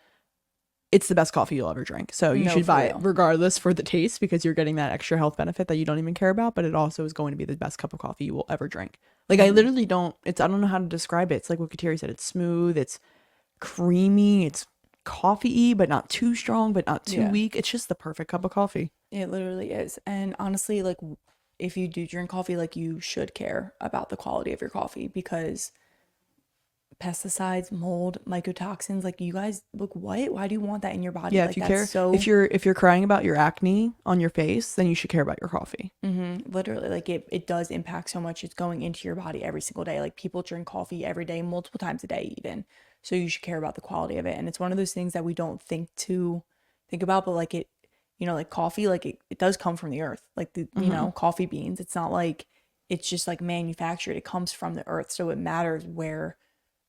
it's the best coffee you'll ever drink. So you No, should for buy it real. regardless for the taste because you're getting that extra health benefit that you don't even care about. But it also is going to be the best cup of coffee you will ever drink. Like I literally don't. I don't know how to describe it. It's like what Kateri said. It's smooth. It's creamy. It's coffee-y, but not too strong, but not too Yeah. weak. It's just the perfect cup of coffee. It literally is. And honestly, like if you do drink coffee, like you should care about the quality of your coffee because pesticides, mold, mycotoxins, like you guys, like what? Why do you want that in your body? Yeah, if Like you that's care, so if you're crying about your acne on your face, then you should care about your coffee. literally like it does impact so much. It's going into your body every single day. Like people drink coffee every day, multiple times a day even. So you should care about the quality of it. And it's one of those things that we don't think about, but like it, like coffee, like it does come from the earth. Like coffee beans. It's not like it's just like manufactured. It comes from the earth. So it matters where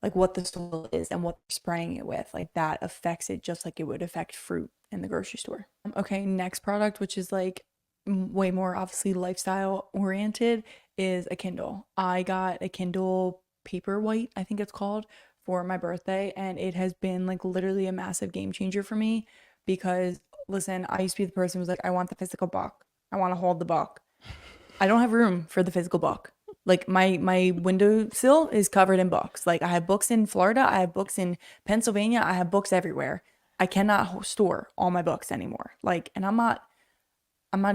like what the soil is and what they're spraying it with. Like that affects it just like it would affect fruit in the grocery store. Okay, next product, which is like way more obviously lifestyle oriented, is a Kindle. I got a Kindle Paperwhite, I think it's called, for my birthday, and it has been like literally a massive game changer for me because listen, I used to be the person who's like, I want the physical book. I want to hold the book. I don't have room for the physical book. Like my windowsill is covered in books. Like I have books in Florida, I have books in Pennsylvania, I have books everywhere. I cannot store all my books anymore. Like, and I'm not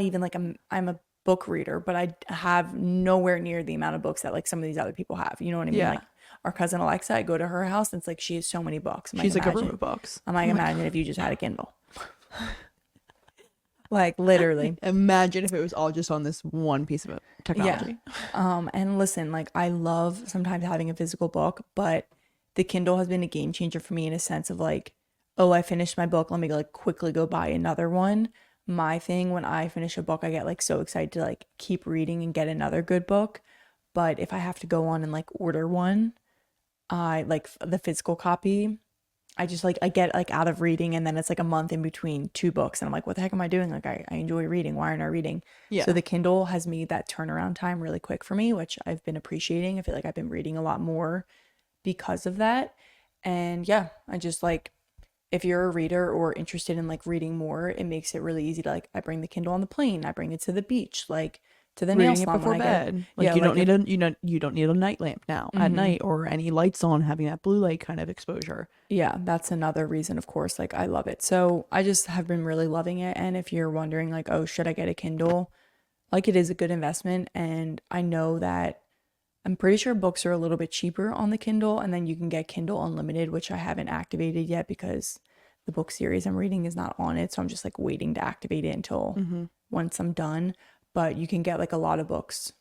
even like I'm a book reader, but I have nowhere near the amount of books that like some of these other people have. You know what I mean? Yeah. Like our cousin Alexa, I go to her house and it's like she has so many books. She's like a room of books. I'm like, imagine if you just had a Kindle. Like literally. Imagine if it was all just on this one piece of technology. Yeah. And listen, like I love sometimes having a physical book, but the Kindle has been a game changer for me in a sense of like, oh, I finished my book. Let me like quickly go buy another one. My thing when I finish a book, I get like so excited to like keep reading and get another good book. But if I have to go on and like order one, I like the physical copy. I just like I get like out of reading and then it's like a month in between two books and I'm like, what the heck am I doing? Like I enjoy reading. Why aren't I reading? Yeah. So the Kindle has made that turnaround time really quick for me, which I've been appreciating. I feel like I've been reading a lot more because of that. And yeah, I just like if you're a reader or interested in like reading more, it makes it really easy to like I bring the Kindle on the plane, I bring it to the beach, like to the nail Reading it salon before when I get bed. Like yeah, you don't like need if, a you don't need a night lamp now at night or any lights on, having that blue light kind of exposure. yeah, that's another reason, of course, like I love it. So I just have been really loving it. And if you're wondering like, oh, should I get a Kindle? Like it is a good investment. And I know that I'm pretty sure books are a little bit cheaper on the Kindle, and then you can get Kindle Unlimited, which I haven't activated yet because the book series I'm reading is not on it. So I'm just like waiting to activate it until once I'm done. But you can get like a lot of books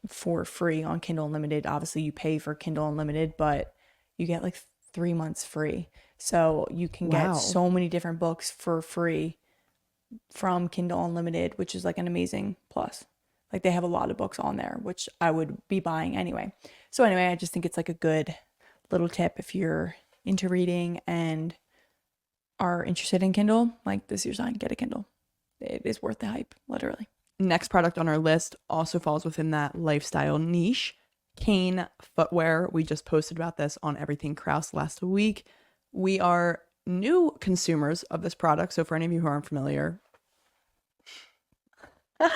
for free on Kindle Unlimited. Obviously, you pay for Kindle Unlimited, but you get like 3 months free. So you can Wow. get so many different books for free from Kindle Unlimited, which is like an amazing plus. Like they have a lot of books on there, which I would be buying anyway. So anyway, I just think it's like a good little tip if you're into reading and are interested in Kindle, like this is your sign, get a Kindle. It is worth the hype, literally. Next product on our list also falls within that lifestyle niche. Cane footwear. We just posted about this on Everything Krause last week. We are new consumers of this product. So for any of you who aren't familiar, oh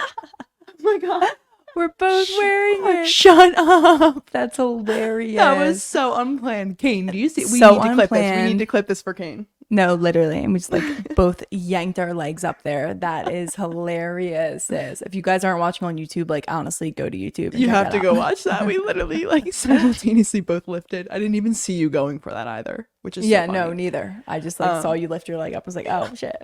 my god, We're both wearing it. shut up. That's hilarious. That was so unplanned. Kane, do you see? We So need to clip this. We unplanned. need to clip this for Kane. No, literally. And we just like both yanked our legs up there. That is hilarious, sis. If you guys aren't watching on YouTube, like honestly, go to YouTube. And You check have that to out. go watch that. We literally like simultaneously both lifted. I didn't even see you going for that either, which is so Yeah, funny. no, neither. I just like saw you lift your leg up. I was like, oh shit.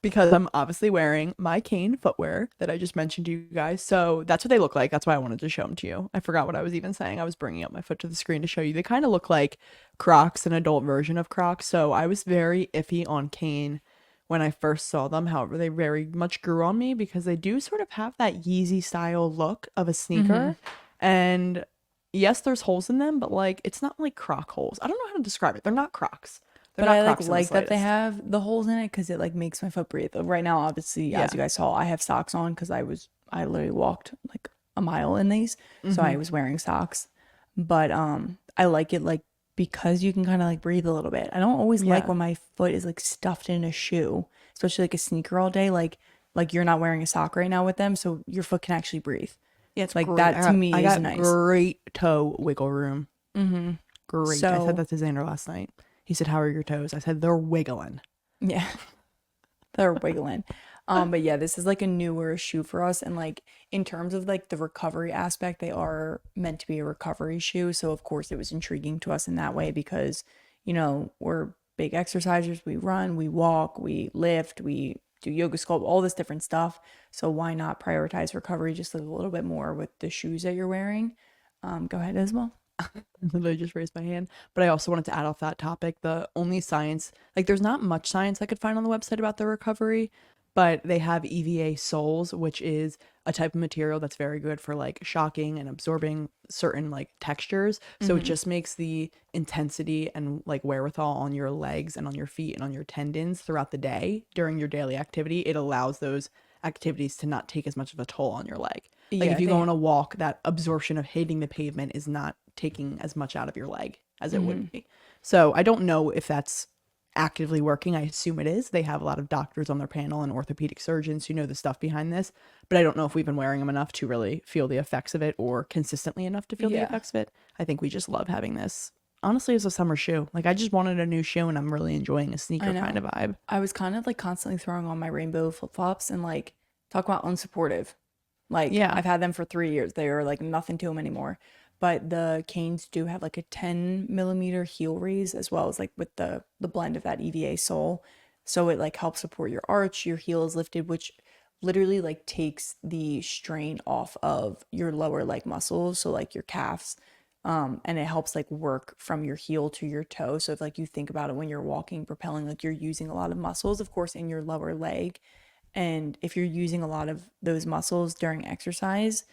Because I'm obviously wearing my Cane footwear that I just mentioned to you guys. So that's what they look like. That's why I wanted to show them to you. I forgot what I was even saying. I was bringing up my foot to the screen to show you. They kind of look like Crocs, an adult version of Crocs. So I was very iffy on Cane when I first saw them. However, they very much grew on me because they do sort of have that Yeezy style look of a sneaker. And yes, there's holes in them, but like it's not like Croc holes. I don't know how to describe it. They're not Crocs. They're But not I Crocs in the like that they slightest. have the holes in it because it like makes my foot breathe. Right now, obviously, as Yeah. you guys saw, I have socks on because I literally walked like a mile in these. So I was wearing socks. But I like it like because you can kind of like breathe a little bit. I don't always like Yeah. when my foot is like stuffed in a shoe, especially like a sneaker all day. Like you're not wearing a sock right now with them, so your foot can actually breathe. Yeah, it's Like great. that to me I is got nice. great toe wiggle room. Great. I So- said that to Xander last night. He said, "How are your toes?" I said, "They're wiggling." Yeah. They're wiggling. But yeah, this is like a newer shoe for us. And like in terms of like the recovery aspect, they are meant to be a recovery shoe. So of course it was intriguing to us in that way because, we're big exercisers. We run, we walk, we lift, we do yoga sculpt, all this different stuff. So why not prioritize recovery just a little bit more with the shoes that you're wearing? Go ahead as well. I just raised my hand. But I also wanted to add off that topic. The only science, like, there's not much science I could find on the website about the recovery, but they have EVA soles, which is a type of material that's very good for like shocking and absorbing certain like textures. So it just makes the intensity and like wherewithal on your legs and on your feet and on your tendons throughout the day during your daily activity. It allows those activities to not take as much of a toll on your leg. Like if Yeah, you go they on a walk, that absorption of hitting the pavement is not taking as much out of your leg as it would be. So I don't know if that's actively working. I assume it is. They have a lot of doctors on their panel and orthopedic surgeons who know the stuff behind this, but I don't know if we've been wearing them enough to really feel the effects of it or consistently enough to feel the yeah. effects of it. I think we just love having this. Honestly, as a summer shoe. Like I just wanted a new shoe and I'm really enjoying a I sneaker kind know. of vibe. I was kind of like constantly throwing on my rainbow flip-flops and like talk about unsupportive. Like Yeah. I've had them for 3 years. They are like nothing to them anymore. But the Canes do have like a 10 millimeter heel raise as well as like with the blend of that EVA sole. So it like helps support your arch, your heel is lifted, which literally like takes the strain off of your lower leg muscles, so like your calves. And it helps like work from your heel to your toe. So if like you think about it when you're walking, propelling, like you're using a lot of muscles, of course, in your lower leg. And if you're using a lot of those muscles during exercise,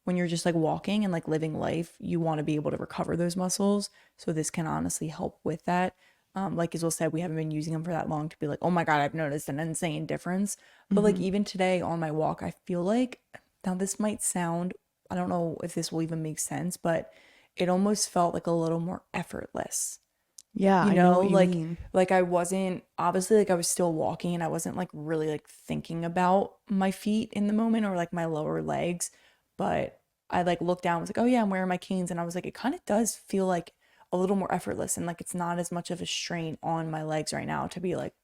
when you're just like walking and like living life, you want to be able to recover those muscles. So this can honestly help with that. Like Isabel said, we haven't been using them for that long to be like, oh my God, I've noticed an insane difference. But like Mm-hmm. even today on my walk, I feel like now this might sound, I don't know if this will even make sense, but it almost felt like a little more effortless. Yeah, You I know know, what you like mean. like I wasn't obviously like I was still walking and I wasn't like really like thinking about my feet in the moment or like my lower legs, but I like looked down and was like, "Oh yeah, I'm wearing my canes." And I was like, it kind of does feel like a little more effortless and like it's not as much of a strain on my legs right now to be like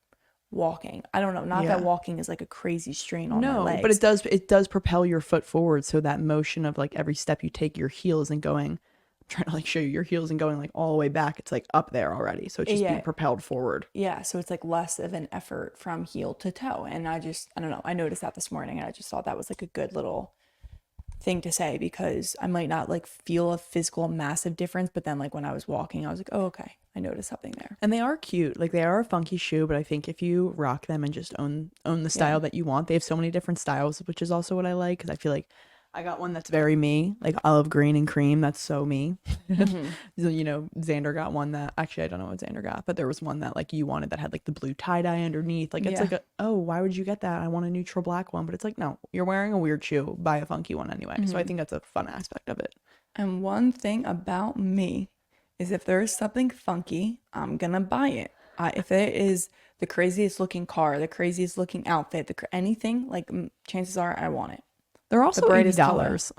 walking. I don't know, not that Yeah. walking is like a crazy strain on my No, but legs. it does propel your foot forward so that motion of like every step you take your heel isn't going I'm trying to like show you your heel isn't going like all the way back. It's like up there already. So it's just being Yeah, propelled forward. yeah, so it's like less of an effort from heel to toe. And I don't know, I noticed that this morning and I just thought that was like a good little thing to say because I might not like feel a physical massive difference, but then like when I was walking, I was like, oh, okay, I noticed something there. And they are cute. Like they are a funky shoe, but I think if you rock them and just own the Yeah. style that you want, they have so many different styles, which is also what I like because I feel like I got one that's very me, like olive green and cream. That's so me. Mm-hmm. So, Xander got one that actually I don't know what Xander got, but there was one that like you wanted that had like the blue tie dye underneath. Like it's Yeah. like oh, why would you get that? I want a neutral black one, but it's like no, you're wearing a weird shoe, buy a funky one anyway. So I Mm-hmm. think that's a fun aspect of it. And one thing about me is if there is something funky, I'm gonna buy it. If it is the craziest looking car, the craziest looking outfit, anything, like chances are I want it. They're The also eighty brightest color. dollars.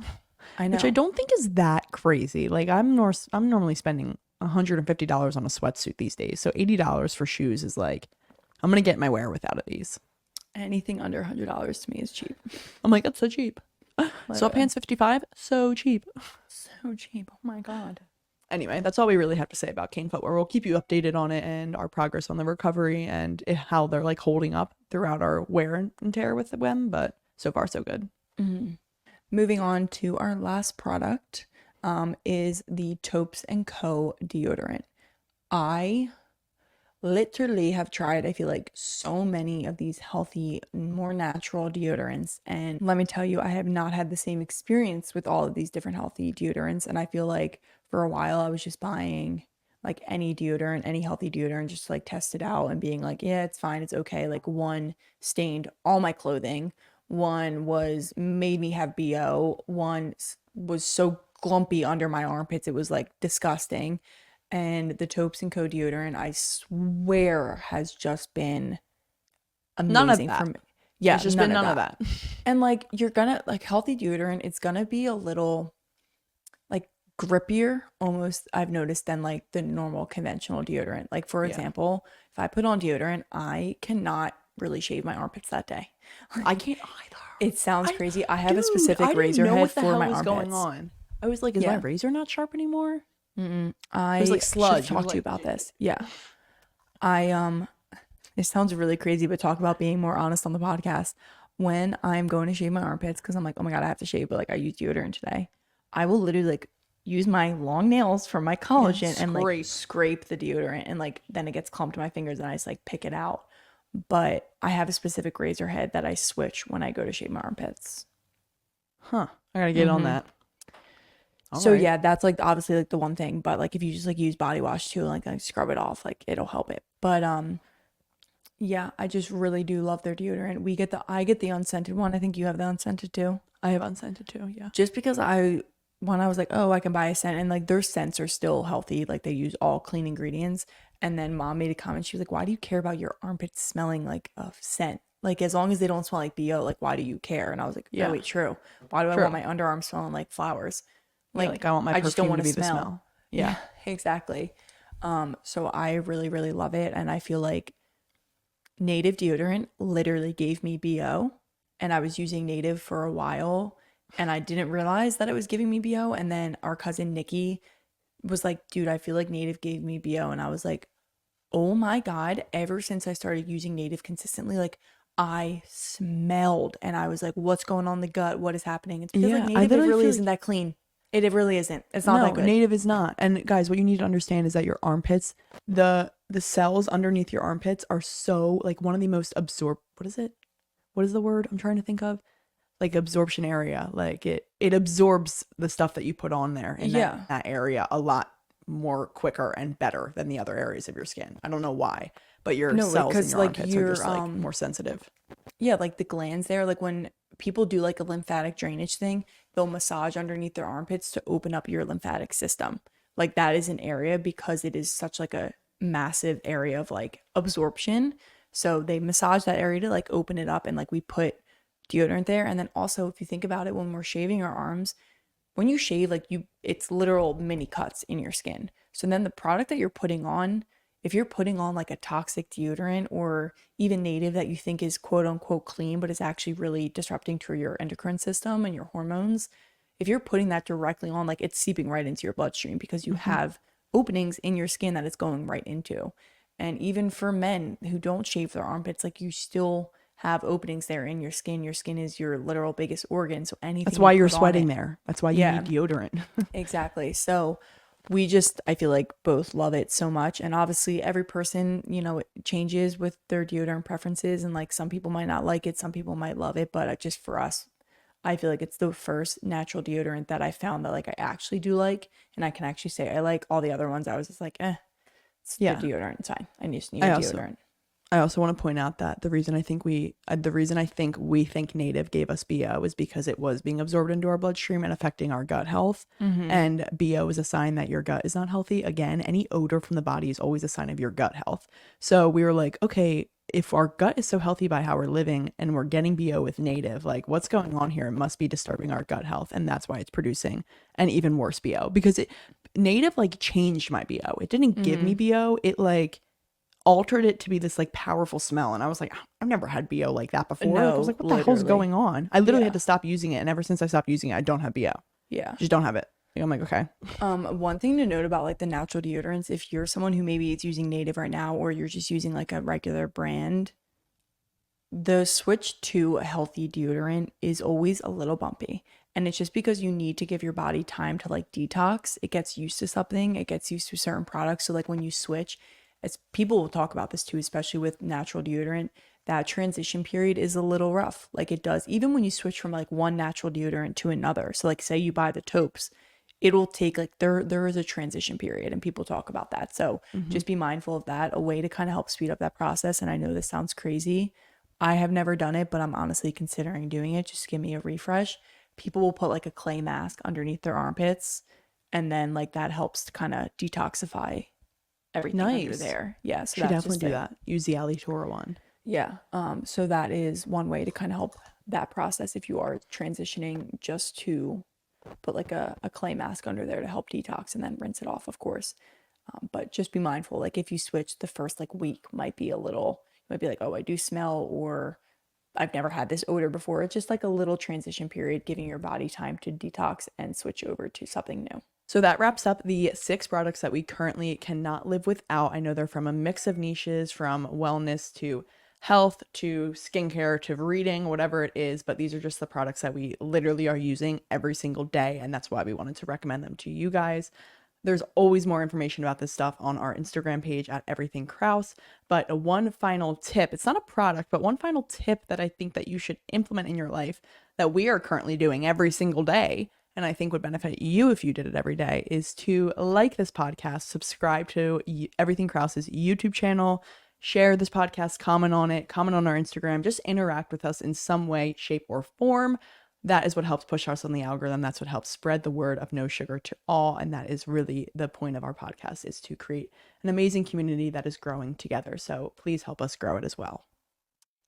I Which I know. don't think is that crazy. Like I'm normally spending $150 on a sweatsuit these days. So $80 for shoes is like I'm gonna get my wear with out of these. Anything under $100 to me is cheap. I'm like, that's so cheap. Literally. Sweatpants 55, so cheap. So cheap. Oh my God. Anyway, that's all we really have to say about cane footwear. We'll keep you updated on it and our progress on the recovery and how they're like holding up throughout our wear and tear with them. But so far, so good. Mm-hmm. Moving on to our last product is the Topes and Co deodorant. I literally have tried, I feel like, so many of these healthy, more natural deodorants. And let me tell you, I have not had the same experience with all of these different healthy deodorants. And I feel like for a while I was just buying like any deodorant, any healthy deodorant, just to, like test it out and being like, yeah, it's fine, it's okay. Like one stained all my clothing, one was made me have BO, one was so glumpy under my armpits, it was like disgusting. And the Topes and Co deodorant, I swear, has just been None of amazing for that. me. Yeah, It's just none been of none of that. that. And like you're gonna like healthy deodorant, it's gonna be a little like grippier almost I've noticed than like the normal conventional deodorant. Like for Yeah. example, if I put on deodorant, I cannot really shave my armpits that day. I can't either. It sounds I, crazy. I have a dude, I specific didn't razor know head what the for hell my was going armpits. on. I was like, is my Yeah. razor not sharp anymore? It was I like should have sludge. It was talked to you like, about this. Yeah. I it sounds really crazy, but talk about being more honest on the podcast. When I'm going to shave my armpits, because I'm like, oh my God, I have to shave, but like I use deodorant today. I will literally like use my long nails from my yeah, collagen and like scrape. scrape the deodorant and like then it gets clumped to my fingers and I just like pick it out. But I have a specific razor head that I switch when I go to shave my armpits. Huh. I gotta get on that. All So right. yeah, that's like obviously like the one thing, but like if you just like use body wash too, like scrub it off, like it'll help it. But yeah, I just really do love their deodorant. I get the unscented one. I think you have the unscented too. I have unscented too. Yeah. Just because when I was like, oh, I can buy a scent and like their scents are still healthy, like they use all clean ingredients. And then mom made a comment. She was like, why do you care about your armpits smelling like a scent? Like as long as they don't smell like BO, like why do you care? And I was like, oh Yeah. wait, true. Why do I want True. my underarms smelling like flowers? Yeah. Like Like I want my I just don't perfume want to to be the smell. smell. Yeah, Yeah. exactly. So I really, really love it. And I feel like Native deodorant literally gave me BO. And I was using Native for a while and I didn't realize that it was giving me BO. And then our cousin Nikki was like, dude, I feel like Native gave me BO. And I was like, oh my God, ever since I started using Native consistently, like I smelled and I was like, what's going on in the gut? What is happening? It's because like Yeah. I Native, it literally really feel isn't like that clean. It really isn't. It's not no, that good. native is not. And guys, what you need to understand is that your armpits, the cells underneath your armpits are so like one of the most absorb. What is it? What is the word I'm trying to think of? Like absorption area. Like it absorbs the stuff that you put on there in Yeah. that area a lot more quicker and better than the other areas of your skin. I don't know why, but your No, cells in because your like armpits are you're just like more sensitive. yeah, like the glands there, like when people do like a lymphatic drainage thing, they'll massage underneath their armpits to open up your lymphatic system. Like that is an area because it is such like a massive area of like absorption. So they massage that area to like open it up and like we put deodorant there. And then also if you think about it when we're shaving our arms, when you shave, like it's literal mini cuts in your skin. So then the product that you're putting on, if you're putting on like a toxic deodorant or even Native that you think is quote unquote clean, but is actually really disrupting to your endocrine system and your hormones, if you're putting that directly on, like it's seeping right into your bloodstream because you Hmm. have openings in your skin that it's going right into. And even for men who don't shave their armpits, like you still have openings there in your skin. Your skin is your literal biggest organ. So That's anything why you you're put on sweating it, there. That's why you need yeah, deodorant. exactly. So we just, I feel like both love it so much. And obviously, every person, it changes with their deodorant preferences. And like some people might not like it, some people might love it. But just for us, I feel like it's the first natural deodorant that I found that like I actually do like. And I can actually say I like all the other ones. I was just like, it's the Yeah. deodorant. It's fine. I just need I a also deodorant. I also want to point out that the reason I think we think Native gave us BO is because it was being absorbed into our bloodstream and affecting our gut health. And BO is a sign that your gut is not healthy. Again, any odor from the body is always a sign of your gut health. So we were like, okay, if our gut is so healthy by how we're living and we're getting BO with Native, like what's going on here? It must be disturbing our gut health. And that's why it's producing an even worse BO because Native like changed my BO. It didn't give me BO. It like altered it to be this like powerful smell. And I was like, I've never had BO like that before. Like I was No, like, what the hell's literally. going on? I literally had Yeah. to stop using it. And ever since I stopped using it, I don't have BO. Yeah. Just don't have it. Like, I'm like, okay. One thing to note about like the natural deodorants, if you're someone who maybe is using Native right now or you're just using like a regular brand, the switch to a healthy deodorant is always a little bumpy. And it's just because you need to give your body time to like detox. It gets used to something, it gets used to certain products. So, like when you switch, as people will talk about this too, especially with natural deodorant, that transition period is a little rough. Like it does, even when you switch from like one natural deodorant to another. So, like, say you buy the taupes, it'll take like there is a transition period and people talk about that. So Mm-hmm. just be mindful of that, a way to kind of help speed up that process. And I know this sounds crazy, I have never done it, but I'm honestly considering doing it. Just give me a refresh. People will put like a clay mask underneath their armpits, and then like that helps to kind of detoxify everything under Nice. there. Yeah, so Should that's definitely just do it. that. Use the Alitora one. Yeah. So that is one way to kind of help that process if you are transitioning, just to put like a clay mask under there to help detox and then rinse it off, of course. But just be mindful, like if you switch the first like week might be a little, you might be like, oh, I do smell, or I've never had this odor before. It's just like a little transition period, giving your body time to detox and switch over to something new. So that wraps up the 6 products that we currently cannot live without. I know they're from a mix of niches, from wellness to health to skincare to reading, whatever it is, but these are just the products that we literally are using every single day, and that's why we wanted to recommend them to you guys. There's always more information about this stuff on our Instagram page at Everything Krause. But one final tip, it's not a product, but one final tip that I think that you should implement in your life that we are currently doing every single day, and I think would benefit you if you did it every day, is to like this podcast, subscribe to Everything Krause's YouTube channel, share this podcast, comment on it, comment on our Instagram, just interact with us in some way, shape, or form. That is what helps push us on the algorithm. That's what helps spread the word of no sugar to all. And that is really the point of our podcast, is to create an amazing community that is growing together. So please help us grow it as well.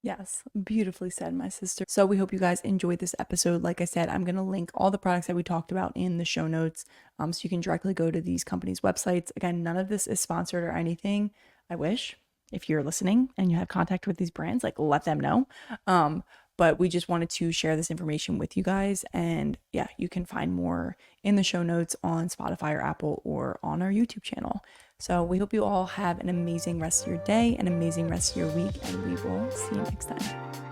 Yes, beautifully said, my sister. So we hope you guys enjoyed this episode. Like I said, I'm going to link all the products that we talked about in the show notes, so you can directly go to these companies' websites. Again, none of this is sponsored or anything. I wish, if you're listening and you have contact with these brands, like, let them know. But we just wanted to share this information with you guys. And yeah, you can find more in the show notes on Spotify or Apple or on our YouTube channel. So we hope you all have an amazing rest of your day, an amazing rest of your week, and we will see you next time.